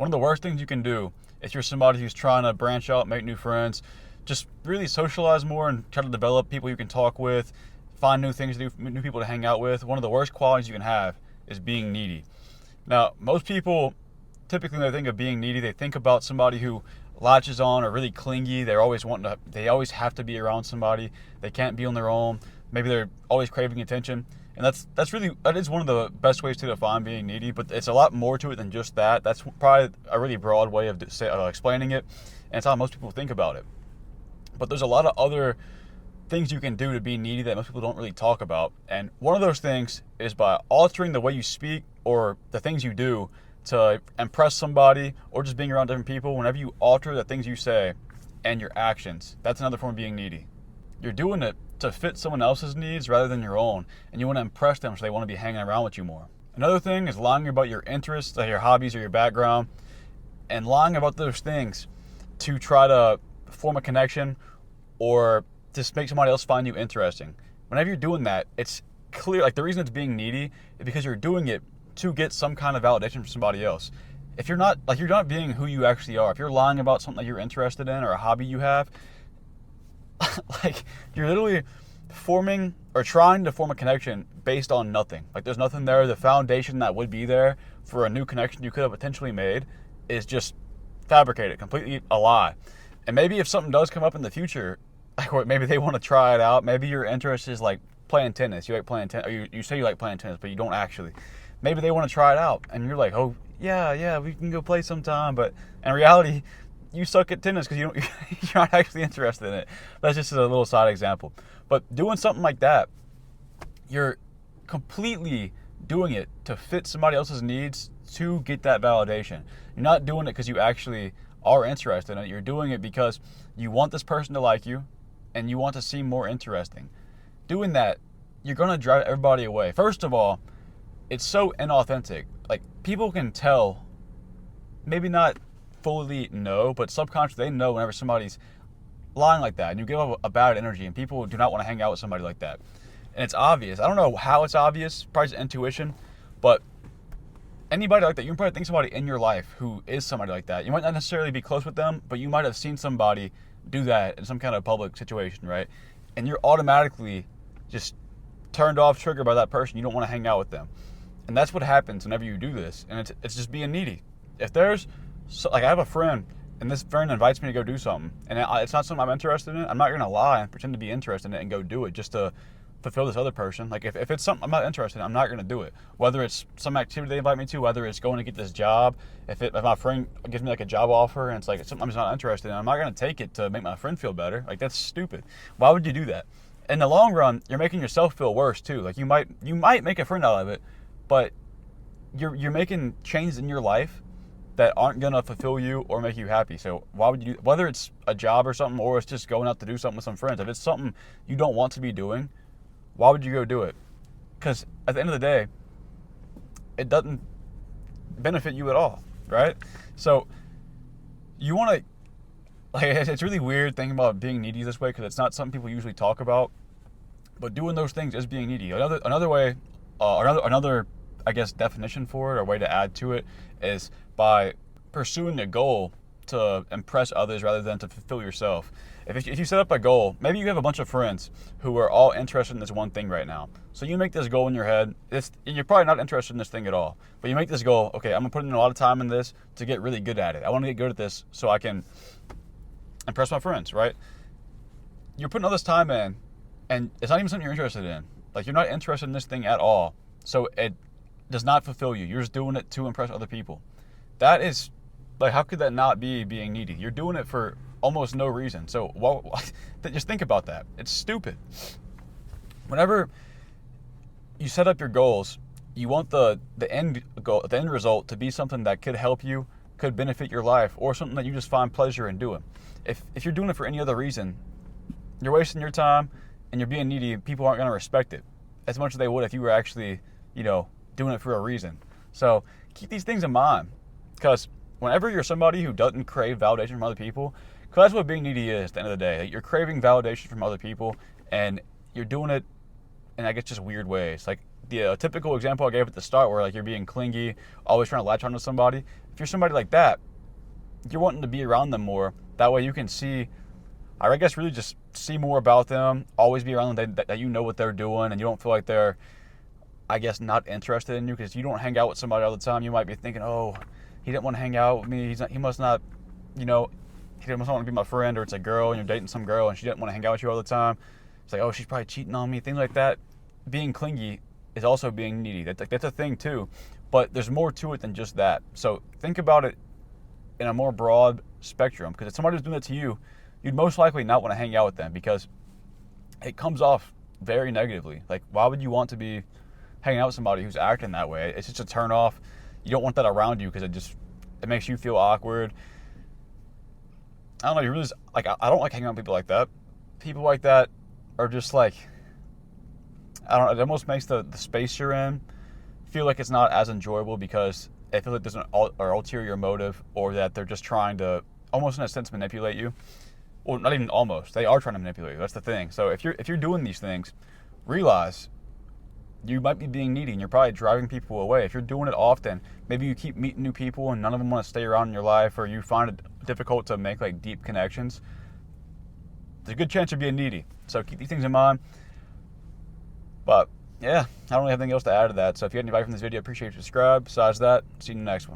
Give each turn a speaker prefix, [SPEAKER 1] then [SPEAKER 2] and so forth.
[SPEAKER 1] One of the worst things you can do if you're somebody who's trying to branch out, make new friends, just really socialize more and try to develop people you can talk with, find new things to do, new people to hang out with. One of the worst qualities you can have is being needy. Now, most people typically when they think of being needy, they think about somebody who latches on or really clingy. They always have to be around somebody. They can't be on their own. Maybe they're always craving attention. And that is one of the best ways to define being needy, but it's a lot more to it than just that. That's probably a really broad way of explaining it, and it's how most people think about it. But there's a lot of other things you can do to be needy that most people don't really talk about. And one of those things is by altering the way you speak or the things you do to impress somebody, or just being around different people. Whenever you alter the things you say and your actions, that's another form of being needy. You're doing it to fit someone else's needs rather than your own, and you want to impress them so they want to be hanging around with you more. Another thing is lying about your interests, like your hobbies or your background, and lying about those things to try to form a connection or just make somebody else find you interesting. Whenever you're doing that, it's clear, like the reason it's being needy is because you're doing it to get some kind of validation from somebody else. If you're not being who you actually are, if you're lying about something that you're interested in or a hobby you have, like you're literally forming or trying to form a connection based on nothing. Like there's nothing there. The foundation that would be there for a new connection you could have potentially made is just fabricated, completely a lie. And maybe if something does come up in the future, like maybe they want to try it out. Maybe your interest is like playing tennis. You like playing tennis, or you say you like playing tennis, but you don't actually. Maybe they want to try it out, and you're like, oh yeah, we can go play sometime. But in reality, you suck at tennis because you're not actually interested in it. That's just a little side example. But doing something like that, you're completely doing it to fit somebody else's needs to get that validation. You're not doing it because you actually are interested in it. You're doing it because you want this person to like you and you want to seem more interesting. Doing that, you're going to drive everybody away. First of all, it's so inauthentic. Like people can tell, maybe not fully know, but subconsciously they know whenever somebody's lying like that, and you give off a bad energy, and people do not want to hang out with somebody like that. And it's obvious. I don't know how it's obvious, probably just intuition, but anybody like that, you can probably think somebody in your life who is somebody like that. You might not necessarily be close with them, but you might have seen somebody do that in some kind of public situation, right? And you're automatically just turned off, triggered by that person. You don't want to hang out with them. And that's what happens whenever you do this. And it's just being needy. If there's, like I have a friend, and this friend invites me to go do something, and it's not something I'm interested in, I'm not going to lie and pretend to be interested in it and go do it just to fulfill this other person. Like if it's something I'm not interested in, I'm not going to do it. Whether it's some activity they invite me to, whether it's going to get this job, if my friend gives me like a job offer and it's like it's something I'm just not interested in, I'm not going to take it to make my friend feel better. Like that's stupid. Why would you do that? In the long run, you're making yourself feel worse too. Like you might make a friend out of it, but you're making changes in your life that aren't going to fulfill you or make you happy. So why would you do, whether it's a job or something, or it's just going out to do something with some friends, if it's something you don't want to be doing, why would you go do it? Because at the end of the day, it doesn't benefit you at all, right? So you want to, like, it's really weird thinking about being needy this way because it's not something people usually talk about, but doing those things is being needy. Another way, another I guess definition for it or way to add to it is by pursuing a goal to impress others rather than to fulfill yourself. If you set up a goal, maybe you have a bunch of friends who are all interested in this one thing right now. So you make this goal in your head. You're probably not interested in this thing at all, but you make this goal, okay, I'm going to put in a lot of time in this to get really good at it. I want to get good at this so I can impress my friends, right? You're putting all this time in, and it's not even something you're interested in. Like you're not interested in this thing at all. So it does not fulfill you. You're just doing it to impress other people. That is, like, how could that not be being needy? You're doing it for almost no reason. So just think about that. It's stupid. Whenever you set up your goals, you want the end goal, the end result to be something that could help you, could benefit your life, or something that you just find pleasure in doing. If you're doing it for any other reason, you're wasting your time and you're being needy. People aren't going to respect it as much as they would if you were actually, doing it for a reason. So keep these things in mind, because whenever you're somebody who doesn't crave validation from other people, because that's what being needy is at the end of the day. You're craving validation from other people, and you're doing it in, I guess, just weird ways. Like the typical example I gave at the start, where like you're being clingy, always trying to latch onto somebody. If you're somebody like that, you're wanting to be around them more. That way you can see, I guess, really just see more about them. Always be around them, that you know what they're doing, and you don't feel like they're, I guess, not interested in you, because you don't hang out with somebody all the time. You might be thinking, oh, he didn't want to hang out with me. He must not, you know, he must not want to be my friend. Or it's a girl and you're dating some girl and she didn't want to hang out with you all the time. It's like, oh, she's probably cheating on me. Things like that. Being clingy is also being needy. That's a thing too. But there's more to it than just that. So think about it in a more broad spectrum, because if somebody was doing that to you, you'd most likely not want to hang out with them, because it comes off very negatively. Like, why would you want to be hanging out with somebody who's acting that way? It's just a turn off. You don't want that around you, because it makes you feel awkward. I don't know, you really just, like, I don't like hanging out with people like that. People like that are just like, I don't know, it almost makes the space you're in feel like it's not as enjoyable, because I feel like there's an ulterior motive, or that they're just trying to, almost in a sense, manipulate you. Well, not even almost. They are trying to manipulate you. That's the thing. So if you're doing these things, realize you might be being needy, and you're probably driving people away. If you're doing it often, maybe you keep meeting new people and none of them want to stay around in your life, or you find it difficult to make like deep connections, there's a good chance you're being needy. So keep these things in mind. But yeah, I don't really have anything else to add to that. So if you had any value from this video, I appreciate you. Subscribe. Besides that, see you in the next one.